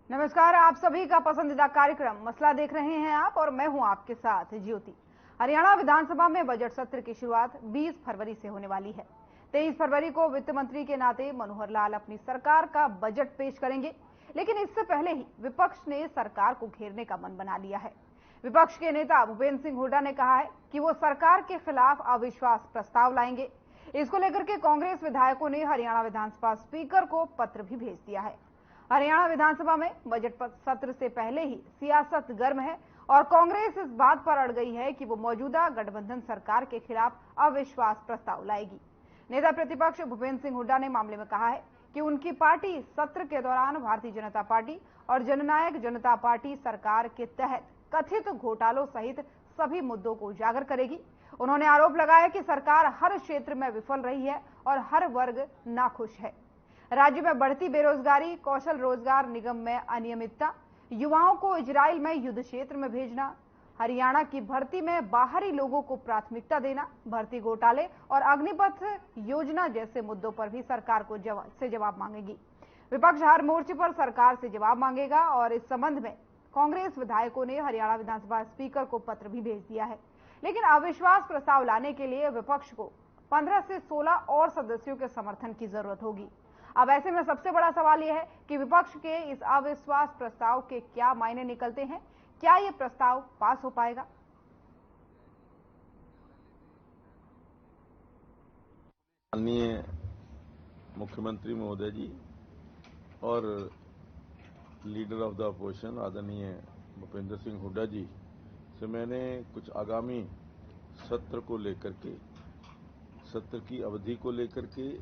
नमस्कार, आप सभी का पसंदीदा कार्यक्रम मसला देख रहे हैं आप और मैं हूं आपके साथ ज्योति। हरियाणा विधानसभा में बजट सत्र की शुरुआत 20 फरवरी से होने वाली है। 23 फरवरी को वित्त मंत्री के नाते मनोहर लाल अपनी सरकार का बजट पेश करेंगे, लेकिन इससे पहले ही विपक्ष ने सरकार को घेरने का मन बना लिया है। विपक्ष के नेता भूपेंद्र सिंह हुड्डा ने कहा है कि वो सरकार के खिलाफ अविश्वास प्रस्ताव लाएंगे। इसको लेकर के कांग्रेस विधायकों ने हरियाणा विधानसभा स्पीकर को पत्र भी भेज दिया है। हरियाणा विधानसभा में बजट सत्र से पहले ही सियासत गर्म है और कांग्रेस इस बात पर अड़ गई है कि वो मौजूदा गठबंधन सरकार के खिलाफ अविश्वास प्रस्ताव लाएगी। नेता प्रतिपक्ष भूपेंद्र सिंह हुड्डा ने मामले में कहा है कि उनकी पार्टी सत्र के दौरान भारतीय जनता पार्टी और जननायक जनता पार्टी सरकार के तहत कथित घोटालों सहित सभी मुद्दों को उजागर करेगी। उन्होंने आरोप लगाया कि सरकार हर क्षेत्र में विफल रही है और हर वर्ग नाखुश है। राज्य में बढ़ती बेरोजगारी, कौशल रोजगार निगम में अनियमितता, युवाओं को इजराइल में युद्ध क्षेत्र में भेजना, हरियाणा की भर्ती में बाहरी लोगों को प्राथमिकता देना, भर्ती घोटाले और अग्निपथ योजना जैसे मुद्दों पर भी सरकार को जवाब मांगेगी। विपक्ष हर मोर्चे पर सरकार से जवाब मांगेगा और इस संबंध में कांग्रेस विधायकों ने हरियाणा विधानसभा स्पीकर को पत्र भी भेज दिया है। लेकिन अविश्वास प्रस्ताव लाने के लिए विपक्ष को 15 से 16 और सदस्यों के समर्थन की जरूरत होगी। अब ऐसे में सबसे बड़ा सवाल यह है कि विपक्ष के इस अविश्वास प्रस्ताव के क्या मायने निकलते हैं। क्या ये प्रस्ताव पास हो पाएगा? माननीय मुख्यमंत्री महोदय जी और लीडर ऑफ द अपोजिशन आदरणीय भूपेंद्र सिंह हुड्डा जी से मैंने कुछ आगामी सत्र को लेकर के, सत्र की अवधि को लेकर के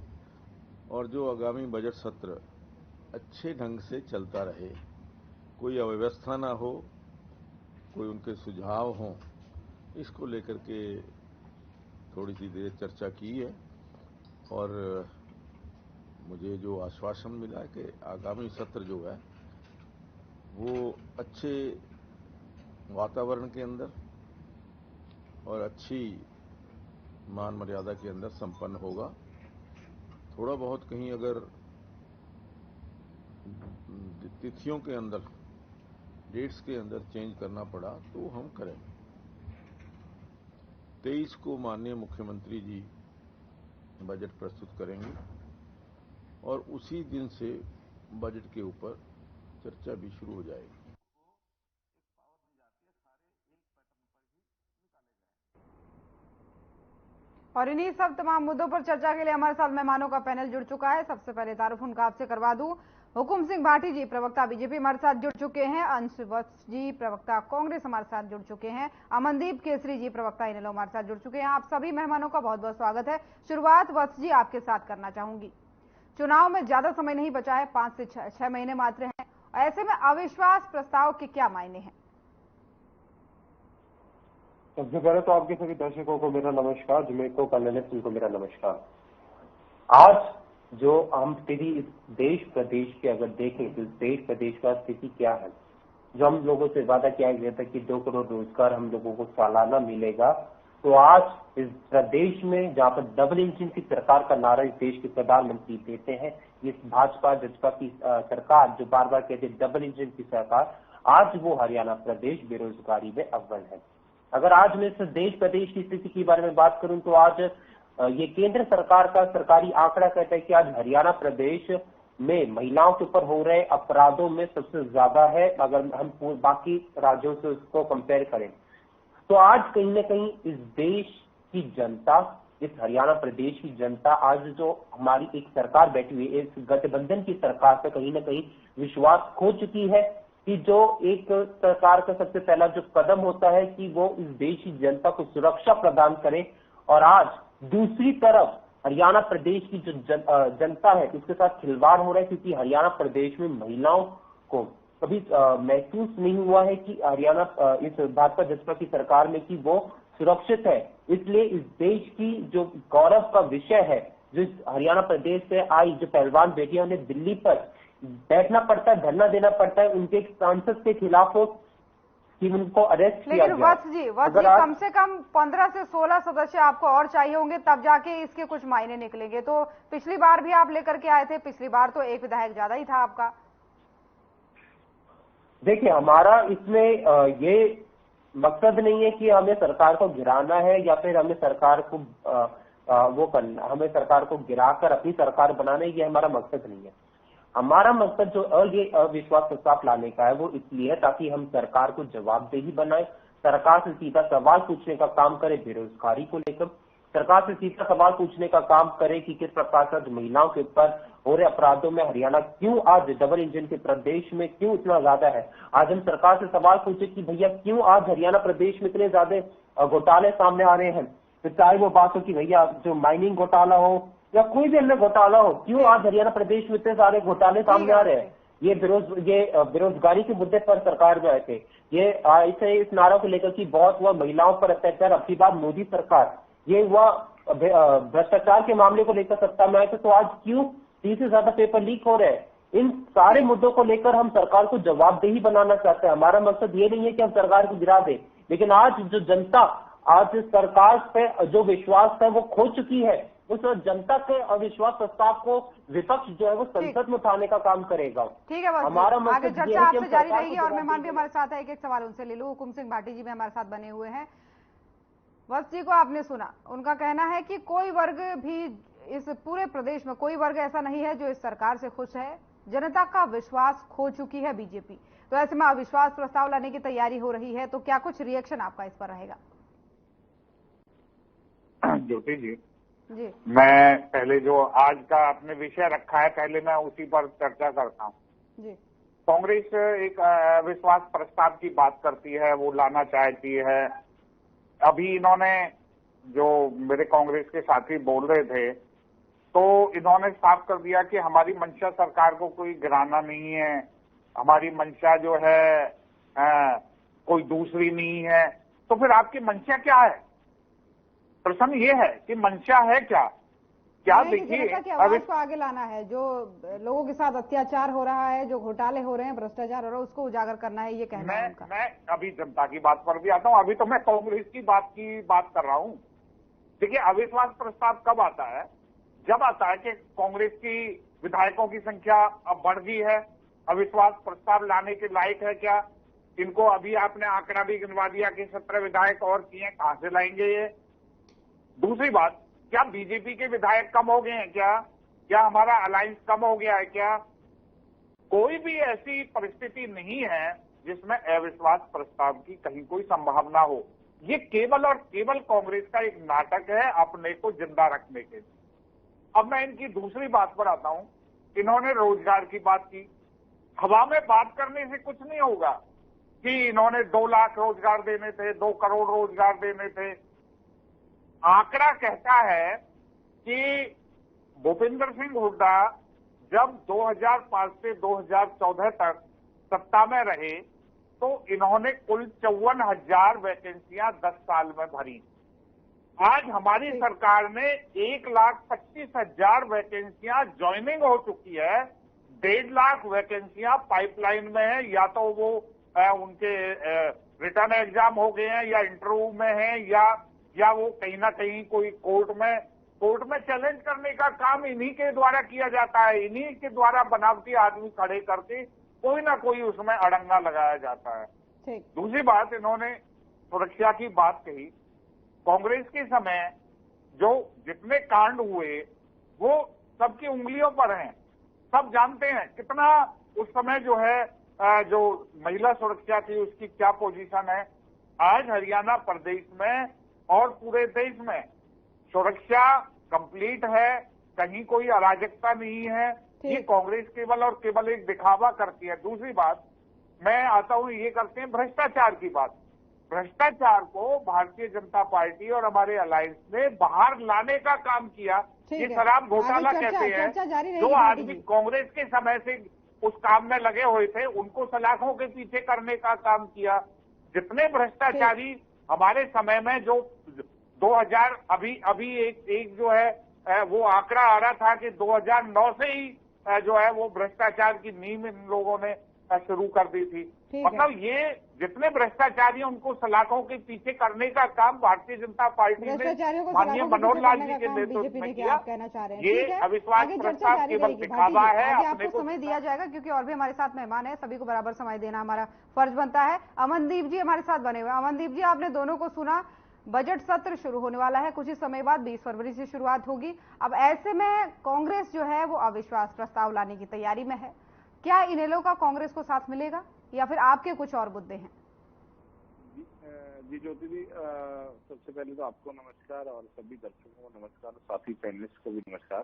और जो आगामी बजट सत्र अच्छे ढंग से चलता रहे, कोई अव्यवस्था ना हो, कोई उनके सुझाव हों, इसको लेकर के थोड़ी सी देर चर्चा की है। और मुझे जो आश्वासन मिला है कि आगामी सत्र जो है वो अच्छे वातावरण के अंदर और अच्छी मान मर्यादा के अंदर संपन्न होगा। थोड़ा बहुत कहीं अगर तिथियों के अंदर, डेट्स के अंदर चेंज करना पड़ा तो हम करें। 23 को माननीय मुख्यमंत्री जी बजट प्रस्तुत करेंगे और उसी दिन से बजट के ऊपर चर्चा भी शुरू हो जाएगी। और इन्हीं सब तमाम मुद्दों पर चर्चा के लिए हमारे साथ मेहमानों का पैनल जुड़ चुका है। सबसे पहले तारुफ उनका आपसे करवा दूं। हुकुम सिंह भाटी जी प्रवक्ता बीजेपी हमारे साथ जुड़ चुके हैं। अंश वत्स जी प्रवक्ता कांग्रेस हमारे साथ जुड़ चुके हैं। अमनदीप केसरी जी प्रवक्ता इनेलो हमारे साथ जुड़ चुके हैं। आप सभी मेहमानों का बहुत बहुत स्वागत है। शुरुआत वत्स जी आपके साथ करना चाहूंगी। चुनाव में ज्यादा समय नहीं बचा है, 5 से 6 महीने मात्र हैं। ऐसे में अविश्वास प्रस्ताव के क्या मायने हैं? सबसे पहले तो आपके सभी दर्शकों को मेरा नमस्कार, जुमेको पैनलिस्ट को मेरा नमस्कार। आज जो हम स्थिति इस देश प्रदेश के अगर देखें तो देश प्रदेश का स्थिति क्या है, जो हम लोगों से वादा किया गया था कि 2 करोड़ रोजगार हम लोगों को सालाना मिलेगा, तो आज इस प्रदेश में जहां पर डबल इंजन की सरकार का नारा इस देश के प्रधानमंत्री देते हैं, इस भाजपा जजपा की सरकार जो बार बार कहते हैं डबल इंजन की सरकार, आज वो हरियाणा प्रदेश बेरोजगारी में अव्वल है। अगर आज मैं इस देश प्रदेश की स्थिति के बारे में बात करूं तो आज ये केंद्र सरकार का सरकारी आंकड़ा कहता है कि आज हरियाणा प्रदेश में महिलाओं के ऊपर हो रहे अपराधों में सबसे ज्यादा है, अगर हम बाकी राज्यों से उसको कंपेयर करें। तो आज कहीं ना कहीं इस देश की जनता, इस हरियाणा प्रदेश की जनता आज जो हमारी एक सरकार बैठी हुई है, इस गठबंधन की सरकार से कहीं ना कहीं विश्वास खो चुकी है कि जो एक सरकार का सबसे पहला जो कदम होता है कि वो इस देश की जनता को सुरक्षा प्रदान करे। और आज दूसरी तरफ हरियाणा प्रदेश की जो जनता है उसके साथ खिलवाड़ हो रहा है, क्योंकि हरियाणा प्रदेश में महिलाओं को कभी महसूस नहीं हुआ है कि हरियाणा इस भाजपा जजपा की सरकार में कि वो सुरक्षित है। इसलिए इस देश की जो गौरव का विषय है, जो हरियाणा प्रदेश से आई जो पहलवान बेटियां, उन्हें दिल्ली पर बैठना पड़ता है, धरना देना पड़ता है उनके एक सांसद के खिलाफ हो कि उनको अरेस्ट किया गया। वत्स जी कम से कम 15 से 16 सदस्य आपको और चाहिए होंगे, तब जाके इसके कुछ मायने निकलेंगे। तो पिछली बार भी आप लेकर के आए थे, पिछली बार तो एक विधायक ज्यादा ही था आपका। देखिए, हमारा इसमें ये मकसद नहीं है कि हमें सरकार को गिराना है या फिर हमें सरकार को वो करना, हमें सरकार को गिराकर अपनी सरकार बनाना है, ये हमारा मकसद नहीं है। हमारा मकसद जो ये अविश्वास प्रस्ताव लाने का है वो इसलिए है ताकि हम सरकार को जवाबदेही बनाए, सरकार से सीधा सवाल पूछने का काम करे बेरोजगारी को लेकर, सरकार से सीधा सवाल पूछने का काम करे कि किस प्रकार से महिलाओं के ऊपर हो रहे अपराधों में हरियाणा क्यों आज डबल इंजन के प्रदेश में क्यों इतना ज्यादा है। आज हम सरकार से सवाल पूछे कि भैया क्यों आज हरियाणा प्रदेश में इतने ज्यादा घोटाले सामने आ रहे हैं, तो चाहे वो बात हो कि भैया जो माइनिंग घोटाला हो या कोई भी अन्य घोटाला हो, क्यों आज हरियाणा प्रदेश में इतने सारे घोटाले सामने आ रहे हैं। ये बेरोजगारी के मुद्दे पर सरकार जो आए थे, ये इस नारों को लेकर कि बहुत हुआ महिलाओं पर अत्याचार, अपनी बात मोदी सरकार, ये हुआ भ्रष्टाचार के मामले को लेकर सत्ता में आए थे, तो आज क्यों 30 से ज्यादा पेपर लीक हो रहे हैं। इन सारे मुद्दों को लेकर हम सरकार को जवाबदेही बनाना चाहते हैं। हमारा मकसद ये नहीं है कि हम सरकार को गिरा दें, लेकिन आज जो जनता आज सरकार पे जो विश्वास है वो खो चुकी है, उस जनता के अविश्वास प्रस्ताव को विपक्ष जो है वो संसद में उठाने का काम करेगा। ठीक है, बस हमारा आगे मकसद चर्चा आपसे जारी रहेगी और मेहमान भी हमारे साथ है। एक सवाल उनसे ले लूं। हुकुम सिंह भाटी जी भी हमारे साथ बने हुए हैं। वत्स जी को आपने सुना, उनका कहना है कि कोई वर्ग भी इस पूरे प्रदेश में कोई वर्ग ऐसा नहीं है जो इस सरकार से खुश है, जनता का विश्वास खो चुकी है बीजेपी। तो ऐसे में अविश्वास प्रस्ताव लाने की तैयारी हो रही है, तो क्या कुछ रिएक्शन आपका इस पर रहेगा? ज्योति जी, मैं पहले जो आज का आपने विषय रखा है पहले मैं उसी पर चर्चा करता हूँ। कांग्रेस एक अविश्वास प्रस्ताव की बात करती है, वो लाना चाहती है। अभी इन्होंने जो मेरे कांग्रेस के साथी बोल रहे थे, तो इन्होंने साफ कर दिया कि हमारी मंशा सरकार को कोई गिराना नहीं है, हमारी मंशा जो है कोई दूसरी नहीं है। तो फिर आपकी मंशा क्या है? प्रश्न ये है कि मंशा है क्या? देखिए, आवाज को आगे लाना है, जो लोगों के साथ अत्याचार हो रहा है, जो घोटाले हो रहे हैं, भ्रष्टाचार हो रहा है, उसको उजागर करना है, ये कहना है उनका। मैं अभी जनता की बात पर भी आता हूँ। अभी तो मैं कांग्रेस की बात कर रहा हूँ। देखिए, अविश्वास प्रस्ताव कब आता है? जब आता है कि कांग्रेस की विधायकों की संख्या अब बढ़ गई है, अविश्वास प्रस्ताव लाने के लायक है क्या? इनको अभी आपने आंकड़ा भी गिनवा दिया कि 17 विधायक और किए, कहां से लाएंगे ये? दूसरी बात, क्या बीजेपी के विधायक कम हो गए हैं क्या हमारा अलायंस कम हो गया है क्या? कोई भी ऐसी परिस्थिति नहीं है जिसमें अविश्वास प्रस्ताव की कहीं कोई संभावना हो। ये केवल और केवल कांग्रेस का एक नाटक है अपने को जिंदा रखने के लिए। अब मैं इनकी दूसरी बात पर आता हूं। इन्होंने रोजगार की बात की। हवा में बात करने से कुछ नहीं होगा कि इन्होंने 2 लाख रोजगार देने थे, 2 करोड़ रोजगार देने थे। आंकड़ा कहता है कि भूपेंद्र सिंह हुड्डा जब 2005 से 2014 तक सत्ता में रहे तो इन्होंने कुल 54,000 वैकेंसियां 10 साल में भरी। आज हमारी सरकार ने 1,25,000 वैकेंसियां ज्वाइनिंग हो चुकी है। 1.5 लाख वैकेंसियां पाइपलाइन में है, या तो वो उनके रिटर्न एग्जाम हो गए हैं या इंटरव्यू में है या वो कहीं ना कहीं कोई कोर्ट में चैलेंज करने का काम इन्हीं के द्वारा किया जाता है। इन्हीं के द्वारा बनावटी आदमी खड़े करके कोई ना कोई उसमें अड़ंगा लगाया जाता है। दूसरी बात, इन्होंने सुरक्षा की बात कही। कांग्रेस के समय जो जितने कांड हुए वो सबकी उंगलियों पर हैं, सब जानते हैं कितना उस समय जो है जो महिला सुरक्षा थी उसकी क्या पोजीशन है। आज हरियाणा प्रदेश में और पूरे देश में सुरक्षा कंप्लीट है, कहीं कोई अराजकता नहीं है। ये कांग्रेस केवल और केवल एक दिखावा करती है। दूसरी बात, मैं आता हूं, ये करते हैं भ्रष्टाचार की बात। भ्रष्टाचार को भारतीय जनता पार्टी और हमारे अलायंस ने बाहर लाने का काम किया। ये शराब घोटाला कहते हैं। जो आदमी कांग्रेस के समय से उस काम में लगे हुए थे उनको सलाखों के पीछे करने का काम किया। जितने भ्रष्टाचारी हमारे समय में जो 2000 अभी एक जो है वो आंकड़ा आ रहा था कि 2009 से ही जो है वो भ्रष्टाचार की नींव इन लोगों ने शुरू कर दी थी। मतलब ये जितने भ्रष्टाचारी हैं उनको सलाखों के पीछे करने का काम भारतीय जनता पार्टी ने माननीय मनोहर लाल जी के नेतृत्व में किया। ये अविश्वास प्रस्ताव केवल दिखावा है। आपको समय दिया जाएगा क्योंकि और भी हमारे साथ मेहमान है, सभी को बराबर समय देना हमारा फर्ज बनता है। अमनदीप जी हमारे साथ बने हुए। अमनदीप जी, आपने दोनों को सुना। बजट सत्र शुरू होने वाला है, कुछ ही समय बाद 20 फरवरी से शुरुआत होगी। अब ऐसे में कांग्रेस जो है वो अविश्वास प्रस्ताव लाने की तैयारी में है। क्या इनेलो का कांग्रेस को साथ मिलेगा या फिर आपके कुछ और मुद्दे हैं? जी ज्योति जी, सबसे पहले तो आपको नमस्कार और सभी दर्शकों को नमस्कार, साथी पैनलिस्ट को भी नमस्कार।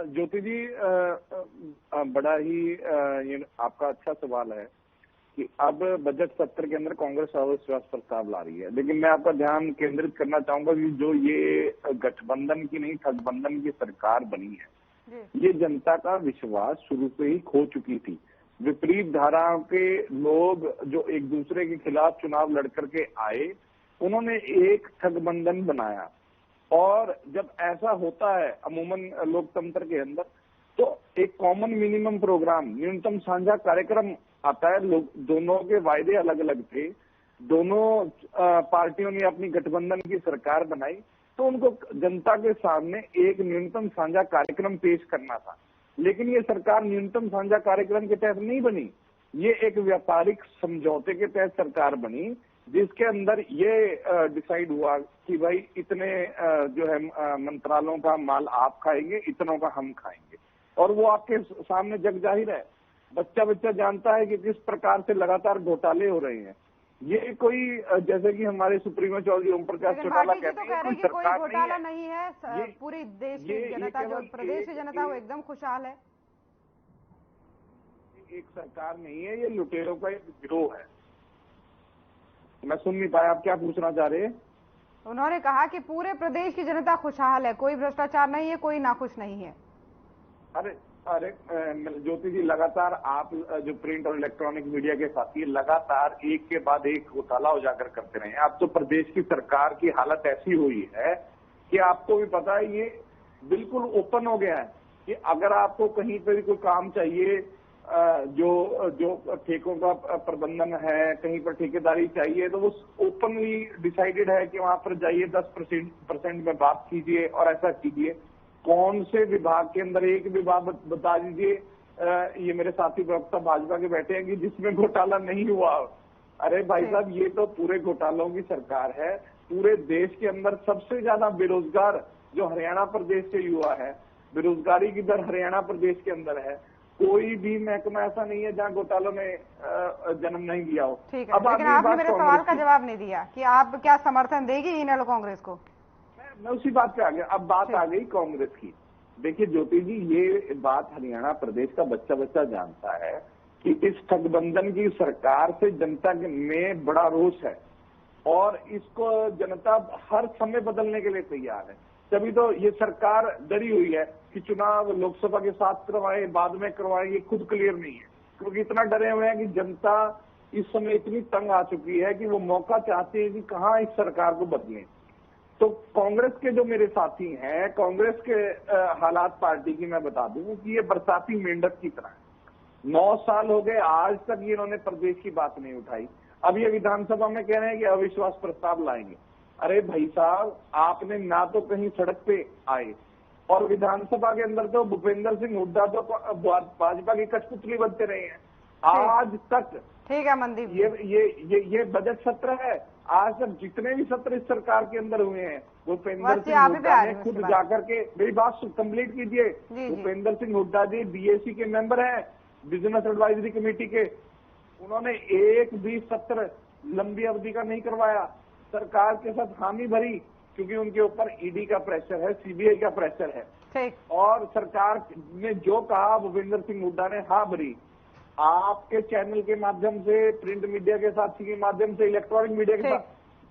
ज्योति जी, बड़ा ही ये आपका अच्छा सवाल है कि अब बजट सत्र के अंदर कांग्रेस अविश्वास प्रस्ताव ला रही है, लेकिन मैं आपका ध्यान केंद्रित करना चाहूंगा कि जो ये गठबंधन की नहीं ठगबंधन की सरकार बनी है, ये जनता का विश्वास शुरू से ही खो चुकी थी। विपरीत धाराओं के लोग जो एक दूसरे के खिलाफ चुनाव लड़ करके आए, उन्होंने एक ठगबंधन बनाया। और जब ऐसा होता है अमूमन लोकतंत्र के अंदर, तो एक कॉमन मिनिमम प्रोग्राम, न्यूनतम साझा कार्यक्रम आता है। लोग दोनों के वायदे अलग अलग थे, दोनों पार्टियों ने अपनी गठबंधन की सरकार बनाई, तो उनको जनता के सामने एक न्यूनतम साझा कार्यक्रम पेश करना था। लेकिन ये सरकार न्यूनतम साझा कार्यक्रम के तहत नहीं बनी, ये एक व्यापारिक समझौते के तहत सरकार बनी, जिसके अंदर ये डिसाइड हुआ कि भाई इतने जो है मंत्रालयों का माल आप खाएंगे, इतनों का हम खाएंगे। और वो आपके सामने जग जाहिर है, बच्चा जानता है कि किस प्रकार से लगातार घोटाले हो रहे हैं। ये कोई जैसे कि हमारे सुप्रीमो चौधरी ओम प्रकाश चौटाला कहते हैं कि कोई घोटाला नहीं है, पूरी देश की जनता, जो प्रदेश की जनता वो एकदम खुशहाल है। एक सरकार नहीं है, ये लुटेरों का एक गिरोह है। मैं सुन नहीं पाया, आप क्या पूछना चाह रहे हैं? उन्होंने कहा कि पूरे प्रदेश की जनता खुशहाल है, कोई भ्रष्टाचार नहीं है, कोई नाखुश नहीं है। अरे ज्योति जी, लगातार आप जो प्रिंट और इलेक्ट्रॉनिक मीडिया के साथी लगातार एक के बाद एक घोटाला उजागर करते रहे हैं। अब तो प्रदेश की सरकार की हालत ऐसी हुई है कि आपको भी पता है, ये बिल्कुल ओपन हो गया है कि अगर आपको कहीं पर भी कोई काम चाहिए, जो ठेकों का प्रबंधन है, कहीं पर ठेकेदारी चाहिए, तो वो ओपनली डिसाइडेड है कि वहां पर जाइए, 10% में बात कीजिए और ऐसा कीजिए। कौन से विभाग के अंदर एक विभाग बता दीजिए, ये मेरे साथी प्रवक्ता भाजपा के बैठे हैं, कि जिसमें घोटाला नहीं हुआ। अरे भाई साहब, ये तो पूरे घोटालों की सरकार है। पूरे देश के अंदर सबसे ज्यादा बेरोजगार जो हरियाणा प्रदेश से युवा है, बेरोजगारी की दर हरियाणा प्रदेश के अंदर है। कोई भी महकमा ऐसा नहीं है जहां घोटालों ने जन्म नहीं लिया हो। ठीक है, लेकिन आपने मेरे सवाल का जवाब नहीं दिया कि आप क्या समर्थन देगी इनेलो कांग्रेस को। मैं उसी बात पे आ गया। अब बात आ गई कांग्रेस की। देखिए ज्योति जी, ये बात हरियाणा प्रदेश का बच्चा जानता है कि इस ठगबंधन की सरकार से जनता में बड़ा रोष है और इसको जनता हर समय बदलने के लिए तैयार है। तभी तो ये सरकार डरी हुई है कि चुनाव लोकसभा के साथ करवाए, बाद में करवाए, ये खुद क्लियर नहीं है, क्योंकि इतना डरे हुए हैं कि जनता इस समय इतनी तंग आ चुकी है कि वो मौका चाहती है कि कहाँ इस सरकार को बदलें। तो कांग्रेस के जो मेरे साथी हैं, कांग्रेस के हालात पार्टी की मैं बता दूं कि ये बरसाती मेंढक की तरह है। 9 साल हो गए, आज तक इन्होंने प्रदेश की बात नहीं उठाई। अब ये विधानसभा में कह रहे हैं कि अविश्वास प्रस्ताव लाएंगे। अरे भाई साहब, आपने ना तो कहीं सड़क पे आए, और विधानसभा के अंदर तो भूपेंद्र सिंह हुड्डा तो भाजपा की कठपुतली बनते रहे हैं आज तक। ठीक है मनदीप, ये बजट सत्र है। आज तक जितने भी सत्र इस सरकार के अंदर हुए हैं, भूपेंद्र सिंह हुड्डा ने खुद जाकर के, मेरी बात कंप्लीट कीजिए, भूपेंद्र सिंह हुड्डा जी बीएसी के मेंबर हैं, बिजनेस एडवाइजरी कमेटी के। उन्होंने एक भी सत्र लंबी अवधि का नहीं करवाया, सरकार के साथ हामी भरी, क्योंकि उनके ऊपर ईडी का प्रेशर है, सीबीआई का प्रेशर है। और सरकार ने जो कहा, भूपेंद्र सिंह हुड्डा ने हाँ भरी। आपके चैनल के माध्यम से, प्रिंट मीडिया के साथी के माध्यम से, इलेक्ट्रॉनिक मीडिया के साथ,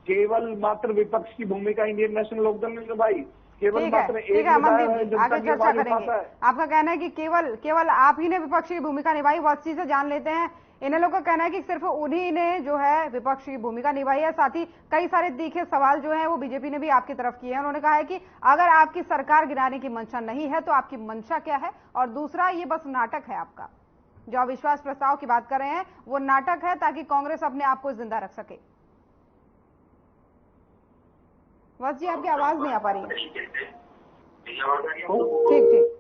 केवल मात्र विपक्ष की भूमिका इंडियन नेशनल लोकदल ने निभाई। केवल मात्र एक आगे चर्चा करेंगे। आपका कहना है कि केवल आप ही ने विपक्ष की भूमिका निभाई, वो अच्छी से जान लेते हैं। इनेलो का कहना है कि सिर्फ उन्हीं ने जो है विपक्ष की भूमिका निभाई है। साथ ही कई सारे तीखे सवाल जो हैं वो बीजेपी ने भी आपकी तरफ किए हैं। उन्होंने कहा है कि अगर आपकी सरकार गिराने की मंशा नहीं है तो आपकी मंशा क्या है, और दूसरा ये बस नाटक है आपका। जो अविश्वास प्रस्ताव की बात कर रहे हैं वो नाटक है ताकि कांग्रेस अपने आप को जिंदा रख सके। बस जी आपकी आवाज नहीं आ पा रही है। ठीक ठीक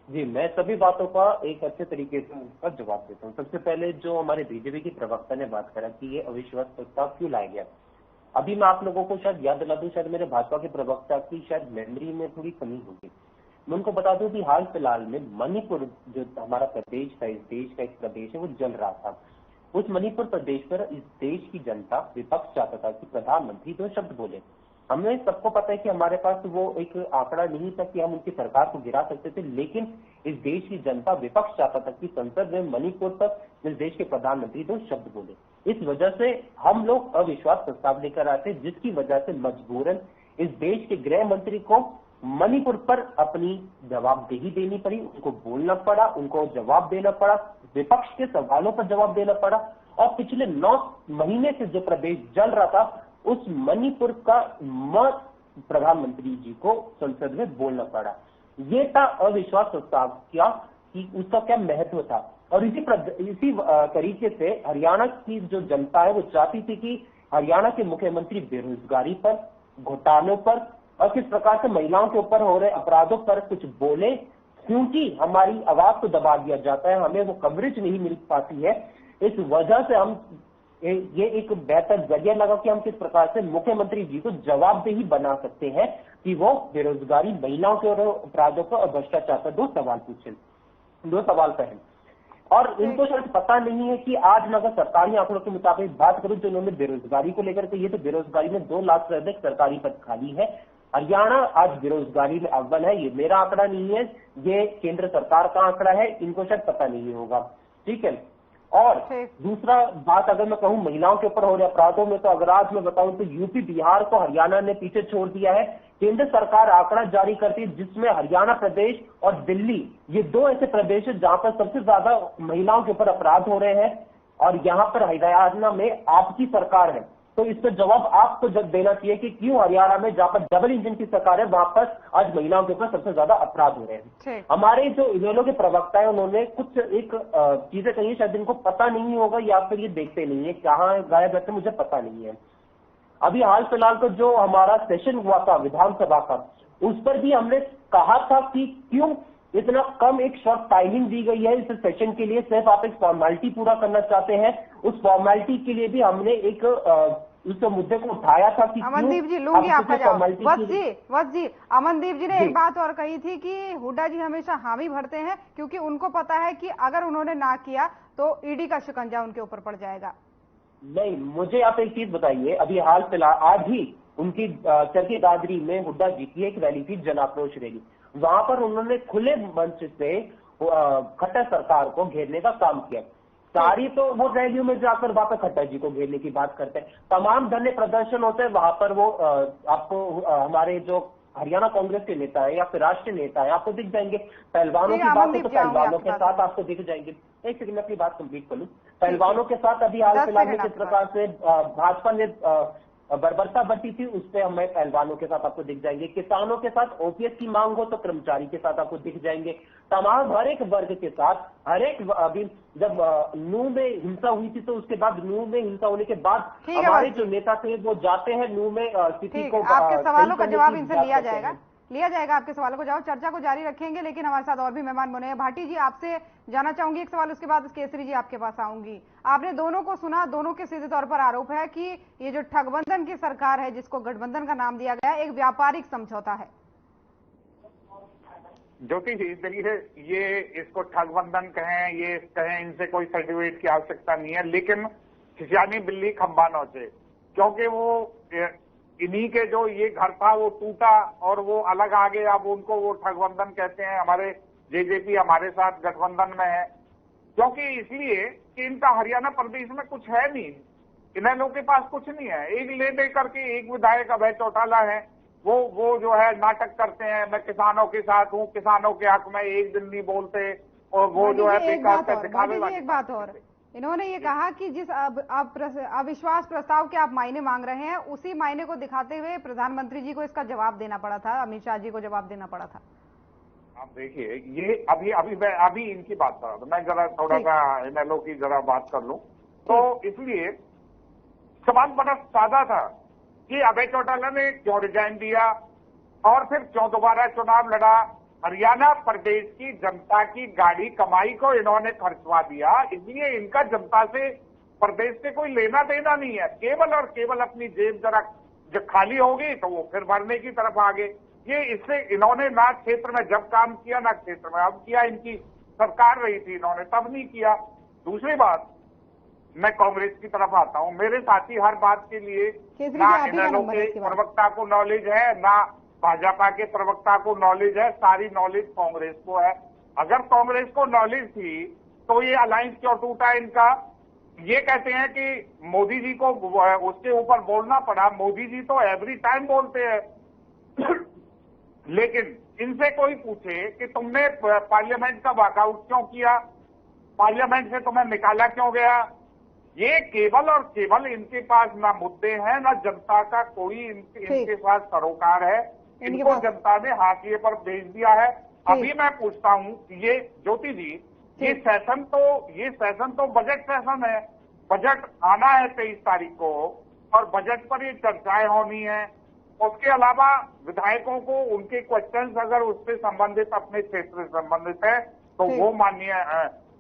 जी, मैं सभी बातों का एक अच्छे तरीके से उनका जवाब देता हूँ। सबसे पहले जो हमारे बीजेपी की प्रवक्ता ने बात करा कि ये अविश्वास प्रस्ताव क्यों लाया गया, अभी मैं आप लोगों को शायद याद दिला दूं, शायद मेरे भाजपा के प्रवक्ता की शायद मेमोरी में थोड़ी कमी होगी। मैं उनको बता दूं कि हाल फिलहाल में मणिपुर जो हमारा प्रदेश था, इस देश का एक प्रदेश है, वो जल रहा था। उस मणिपुर प्रदेश पर इस देश की जनता, विपक्ष चाहता था कि प्रधानमंत्री 2 शब्द बोले। हमें सबको पता है कि हमारे पास वो एक आंकड़ा नहीं था कि हम उनकी सरकार को गिरा सकते थे, लेकिन इस देश की जनता, विपक्ष चाहता था कि संसद में मणिपुर पर इस देश के प्रधानमंत्री 2 शब्द बोले। इस वजह से हम लोग अविश्वास प्रस्ताव लेकर आए थे, जिसकी वजह से मजबूरन इस देश के गृह मंत्री को मणिपुर पर अपनी जवाबदेही देनी पड़ी, उनको बोलना पड़ा, उनको जवाब देना पड़ा, विपक्ष के सवालों पर जवाब देना पड़ा। और पिछले 9 महीने से जो प्रदेश जल रहा था, उस मणिपुर का मत प्रधानमंत्री जी को संसद में बोलना पड़ा। ये था अविश्वास प्रस्ताव क्या कि उसका क्या महत्व था। और इसी तरीके से हरियाणा की जो जनता है वो चाहती थी कि हरियाणा के मुख्यमंत्री बेरोजगारी पर, घोटालों पर और किस प्रकार से महिलाओं के ऊपर हो रहे अपराधों पर कुछ बोले, क्योंकि हमारी आवाज को दबा दिया जाता है, हमें वो कवरेज नहीं मिल पाती है। इस वजह से हम ये एक बेहतर जरिया लगा कि हम किस प्रकार से मुख्यमंत्री जी को जवाबदेही बना सकते हैं कि वो बेरोजगारी, महिलाओं के अपराधों पर और भ्रष्टाचार पर 2 सवाल पूछें, 2 सवाल कहें। और इनको शायद पता नहीं है कि आज मैं अगर सरकारी आंकड़ों के मुताबिक बात करूं तो उन्होंने बेरोजगारी को लेकर के, ये तो बेरोजगारी में 2 लाख से अधिक सरकारी पद खाली है। हरियाणा आज बेरोजगारी में अव्वल है। ये मेरा आंकड़ा नहीं है, ये केंद्र सरकार का आंकड़ा है, इनको शायद पता नहीं होगा। ठीक है। और दूसरा बात अगर मैं कहूं महिलाओं के ऊपर हो रहे अपराधों में, तो अगर आज मैं बताऊं तो यूपी, बिहार को हरियाणा ने पीछे छोड़ दिया है। केंद्र सरकार आंकड़ा जारी करती है जिसमें हरियाणा प्रदेश और दिल्ली, ये 2 ऐसे प्रदेश है जहां पर सबसे ज्यादा महिलाओं के ऊपर अपराध हो रहे हैं। और यहां पर हरियाणा में आपकी सरकार है, तो इसका जवाब आपको जब देना चाहिए कि क्यों हरियाणा में जहां पर डबल इंजन की सरकार है वहां पर आज महिलाओं के ऊपर सबसे ज्यादा अपराध हो रहे हैं। हमारे जो इनेलो के प्रवक्ता है उन्होंने कुछ एक चीजें कही, शायद इनको पता नहीं होगा या फिर ये देखते नहीं है, कहाँ गायब रहते मुझे पता नहीं है। अभी हाल फिलहाल तो जो हमारा सेशन हुआ था विधानसभा का, उस पर भी हमने कहा था कि क्यों इतना कम एक शॉर्ट टाइमिंग दी गई है इस सेशन के लिए, सिर्फ आप एक फॉर्मेलिटी पूरा करना चाहते हैं। उस फॉर्मेलिटी के लिए भी हमने एक उस मुद्दे को उठाया था कि अमनदीप जी लूंगी आपका जवाब। वत्स जी अमनदीप जी ने एक बात और कही थी कि हुड्डा जी हमेशा हामी भरते हैं क्योंकि उनको पता है कि अगर उन्होंने ना किया तो ईडी का शिकंजा उनके ऊपर पड़ जाएगा। नहीं, मुझे आप एक चीज बताइए, अभी हाल फिलहाल आज ही उनकी चरखी दादरी में हुड्डा जी की एक रैली थी, जन आक्रोश रैली। वहां पर उन्होंने खुले मंच से खट्टर सरकार को घेरने का काम किया। सारी तो वो रैलियों में जाकर वहां पर खट्टर जी को घेरने की बात करते हैं, तमाम धरने प्रदर्शन होते हैं वहां पर। वो आपको हमारे जो हरियाणा कांग्रेस के नेता है या फिर राष्ट्रीय नेता है आपको दिख जाएंगे। पहलवानों की बात है तो पहलवानों के साथ आपको दिख जाएंगे। एक सेकंड में अपनी बात कंप्लीट कर लूं। पहलवानों के साथ अभी हाल फिलहाल में किस प्रकार से भाजपा ने बर्बरता बरती थी, उस पर हमें पहलवानों के साथ आपको दिख जाएंगे। किसानों के साथ ओपीएस की मांग हो तो कर्मचारी के साथ आपको दिख जाएंगे। तमाम हर एक वर्ग के साथ, हर एक अभी जब नूह में हिंसा हुई थी तो उसके बाद नूह में हिंसा होने के बाद हमारे जो नेता थे वो जाते हैं नूह में स्थिति को। आपके सवालों का जवाब इनसे लिया जाएगा, आपके सवालों को जवाब। चर्चा को जारी रखेंगे, लेकिन हमारे साथ और भी मेहमान बने हैं। भाटी जी आपसे जानना चाहूंगी एक सवाल, उसके बाद केसरी जी आपके पास आऊंगी। आपने दोनों को सुना, दोनों के सीधे तौर पर आरोप है कि ये जो ठगबंधन की सरकार है जिसको गठबंधन का नाम दिया गया, एक व्यापारिक समझौता है। ज्योति जी देखिए, ये इसको ठगबंधन कहें, ये कहें, इनसे कोई सर्टिफिकेट की आवश्यकता नहीं है, लेकिन खिसियानी बिल्ली खंबा नोचे, क्योंकि वो इन्हीं के जो ये घर था वो टूटा और वो अलग आ गए। अब उनको वो ठगबंधन कहते हैं। हमारे जेजेपी हमारे साथ गठबंधन में है, क्योंकि इसलिए कि इनका हरियाणा प्रदेश में कुछ है नहीं, इन लोगों के पास कुछ नहीं है। एक ले दे करके एक विधायक अभय चौटाला है, वो जो है नाटक करते हैं, मैं किसानों के साथ हूँ, किसानों के हक में एक दिन नहीं बोलते, और वो जो है बेकार से दिखावे वाली। एक बात और, इन्होंने ये कहा कि जिस अविश्वास प्रस्ताव के आप मायने मांग रहे हैं, उसी मायने को दिखाते हुए प्रधानमंत्री जी को इसका जवाब देना पड़ा था, अमित शाह जी को जवाब देना पड़ा था। आप देखिए, ये अभी इनकी बात कर रहा था, मैं जरा थोड़ा सा इनेलो की जरा बात कर लूं। तो इसलिए सवाल बड़ा सादा था कि अभय चौटाला ने क्यों रिजाइन दिया और फिर क्यों दोबारा चुनाव लड़ा। हरियाणा प्रदेश की जनता की गाड़ी कमाई को इन्होंने खर्चवा दिया, इसलिए इनका जनता से, प्रदेश से कोई लेना देना नहीं है। केवल और केवल अपनी जेब जरा जब खाली होगी तो वो फिर भरने की तरफ आगे। ये इससे इन्होंने ना क्षेत्र में जब काम किया ना क्षेत्र में अब किया। इनकी सरकार रही थी, इन्होंने तब नहीं किया। दूसरी बात, मैं कांग्रेस की तरफ आता हूं। मेरे साथी हर बात के लिए ना इनेलो के प्रवक्ता को नॉलेज है, ना भाजपा के प्रवक्ता को नॉलेज है, सारी नॉलेज कांग्रेस को है। अगर कांग्रेस को नॉलेज थी तो ये अलायंस क्यों टूटा इनका। ये कहते हैं कि मोदी जी को उसके ऊपर बोलना पड़ा। मोदी जी तो एवरी टाइम बोलते हैं लेकिन इनसे कोई पूछे कि तुमने पार्लियामेंट का वॉकआउट क्यों किया, पार्लियामेंट से तुम्हें निकाला क्यों गया। ये केवल और केवल इनके पास ना मुद्दे हैं, ना जनता का कोई इनके पास सरोकार है। इनको जनता ने हाशिए पर भेज दिया है। अभी मैं पूछता हूं कि ये ज्योति जी, ये सेशन तो बजट सेशन है। बजट आना है 23 तारीख को और बजट पर ये चर्चाएं होनी है। उसके अलावा विधायकों को उनके क्वेश्चंस अगर उससे संबंधित, अपने क्षेत्र से संबंधित है तो वो माननीय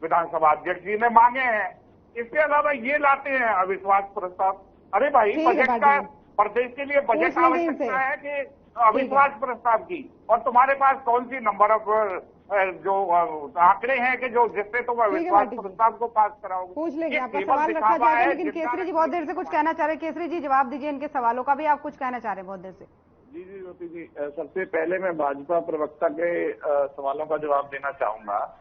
विधानसभा अध्यक्ष जी ने मांगे हैं। इसके अलावा ये लाते हैं अविश्वास प्रस्ताव। अरे भाई, बजट का प्रदेश के लिए बजट आवश्यकता है कि अविश्वास प्रस्ताव की, और तुम्हारे पास कौन सी नंबर ऑफ जो आंकड़े हैं कि जो जिससे तुम अविश्वास प्रस्ताव को पास कराओगे। पूछ लेंगे, आपका सवाल रखा जाएगा। लेकिन केसरी जी बहुत देर से कुछ कहना चाह रहे हैं। केसरी जी जवाब दीजिए इनके सवालों का भी। आप कुछ कहना चाह रहे हैं बहुत देर से। जी ज्योति जी, सबसे पहले मैं भाजपा प्रवक्ता के सवालों का जवाब देना चाहूंगा।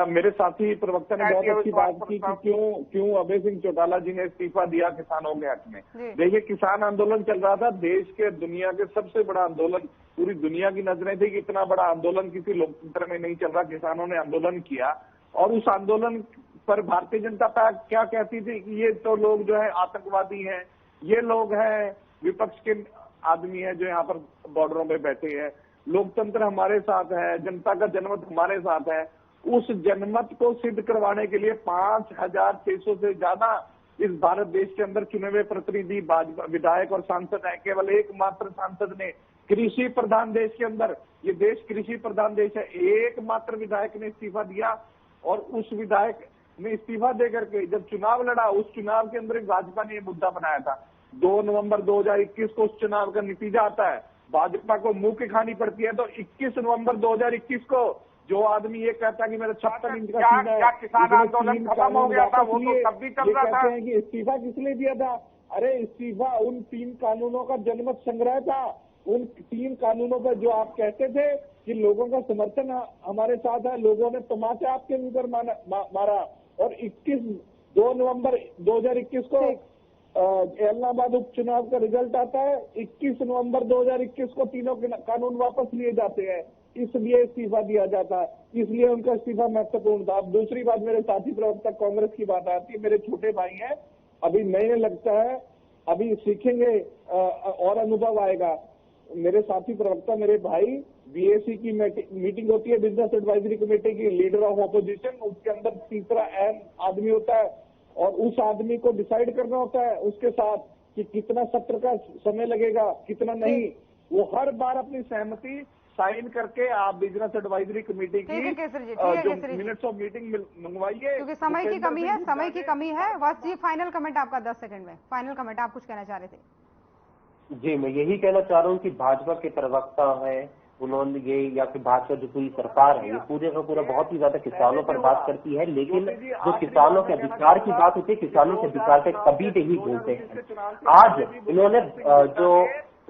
मेरे साथी प्रवक्ता ने बहुत अच्छी बात की कि क्यों अभय सिंह चौटाला जी ने इस्तीफा दिया किसानों के हक में। देखिए, किसान आंदोलन चल रहा था, देश के दुनिया के सबसे बड़ा आंदोलन, पूरी दुनिया की नजरें थी कि इतना बड़ा आंदोलन किसी लोकतंत्र में नहीं चल रहा। किसानों ने आंदोलन किया और उस आंदोलन पर भारतीय जनता पार्टी क्या कहती थी कि ये तो लोग जो है आतंकवादी हैं, ये लोग हैं विपक्ष के आदमी है जो यहाँ पर बॉर्डरों में बैठे हैं, लोकतंत्र हमारे साथ है, जनता का जनमत हमारे साथ है। उस जनमत को सिद्ध करवाने के लिए 5600 से ज्यादा इस भारत देश के अंदर चुने हुए प्रतिनिधि, विधायक और सांसद हैं। केवल एकमात्र सांसद ने, कृषि प्रधान देश के अंदर, ये देश कृषि प्रधान देश है, एकमात्र विधायक ने इस्तीफा दिया। और उस विधायक ने इस्तीफा देकर के जब चुनाव लड़ा, उस चुनाव के अंदर भाजपा ने ये मुद्दा बनाया था। 2 नवंबर 2021 को उस चुनाव का नतीजा आता है, भाजपा को मुंह की खानी पड़ती है। तो 21 नवंबर 2021 को जो आदमी ये कहता है कि मेरा 56 इंच का सीना है, किसान आंदोलन खत्म हो गया था, वो तो तब भी चल रहा था। कि इस्तीफा किस लिए दिया था? अरे इस्तीफा उन 3 कानूनों का जनमत संग्रह था। उन 3 कानूनों पर जो आप कहते थे कि लोगों का समर्थन हमारे साथ है, लोगों ने तमाचे आपके ऊपर मारा। और 2 नवंबर 2021 को इलाहाबाद उपचुनाव का रिजल्ट आता है। 21 नवंबर 2021 को तीनों कानून वापस लिए जाते हैं, इसलिए इस्तीफा दिया जाता है, इसलिए उनका इस्तीफा महत्वपूर्ण था। अब दूसरी बात, मेरे साथी प्रवक्ता कांग्रेस की बात आती है। मेरे छोटे भाई हैं, अभी नए लगता है, अभी सीखेंगे और अनुभव आएगा। मेरे साथी प्रवक्ता, मेरे भाई, बीएसी की मीटिंग होती है, बिजनेस एडवाइजरी कमेटी की, लीडर ऑफ ऑपोजिशन, उसके अंदर तीसरा अहम आदमी होता है और उस आदमी को डिसाइड करना होता है उसके साथ कि कितना सत्र का समय लगेगा, कितना नहीं। वो हर बार अपनी सहमति साइन करके आप बिजनेस एडवाइजरी कमेटी की जो मिनट्स ऑफ मीटिंग मंगवाइए, क्योंकि समय की कमी है, समय की कमी है। बस जी, फाइनल कमेंट आपका 10 सेकंड में, फाइनल कमेंट। आप कुछ कहना चाह रहे थे? जी, मैं यही कहना चाह रहा हूँ कि भाजपा के प्रवक्ता है, उन्होंने ये, या फिर भाजपा जो पूरी सरकार है, ये पूरे का पूरा बहुत ही ज्यादा किसानों पर बात करती है, लेकिन जो किसानों के अधिकार की बात होती है, किसानों के अधिकार पे कभी नहीं बोलते हैं। आज इन्होंने जो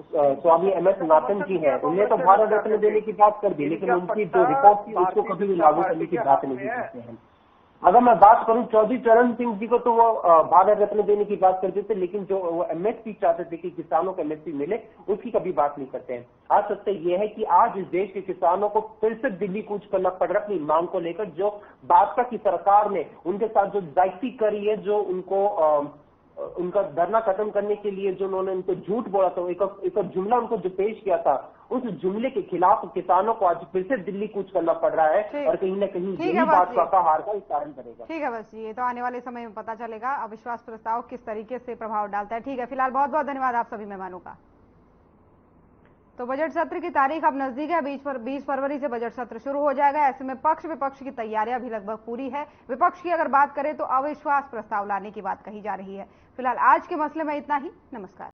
स्वामी एमएस स्वामीनाथन जी हैं, उन्हें तो भारत रत्न देने की बात कर दी, लेकिन उनकी जो रिपोर्ट थी उसको कभी भी लागू करने की बात नहीं करते हैं। अगर मैं बात करूं चौधरी चरण सिंह जी को, तो वो भारत रत्न देने की बात करते थे, लेकिन जो वो एमएसपी चाहते थे कि किसानों को एमएसपी मिले, उसकी कभी बात नहीं करते हैं। आज सत्य ये है कि आज इस देश के किसानों को फिर से दिल्ली कूच करना पड़ रहा है अपनी मांग को लेकर। जो भाजपा की सरकार ने उनके साथ जो जायती करी है, जो उनको उनका धरना खत्म करने के लिए जो उन्होंने उनको झूठ बोला था, एक जुमला उनको जो पेश किया था, उस जुमले के खिलाफ किसानों को आज फिर से दिल्ली कूच करना पड़ रहा है और कहीं ना कहीं यही भाजपा का हार का कारण बनेगा। ठीक है, बस ये तो आने वाले समय में पता चलेगा अविश्वास प्रस्ताव किस तरीके से प्रभाव डालता है। ठीक है, फिलहाल बहुत बहुत धन्यवाद आप सभी मेहमानों का। तो बजट सत्र की तारीख अब नजदीक है, 20 फरवरी से बजट सत्र शुरू हो जाएगा। ऐसे में पक्ष विपक्ष की तैयारियां भी लगभग पूरी है। विपक्ष की अगर बात करें तो अविश्वास प्रस्ताव लाने की बात कही जा रही है। फिलहाल आज के मसले में इतना ही। नमस्कार।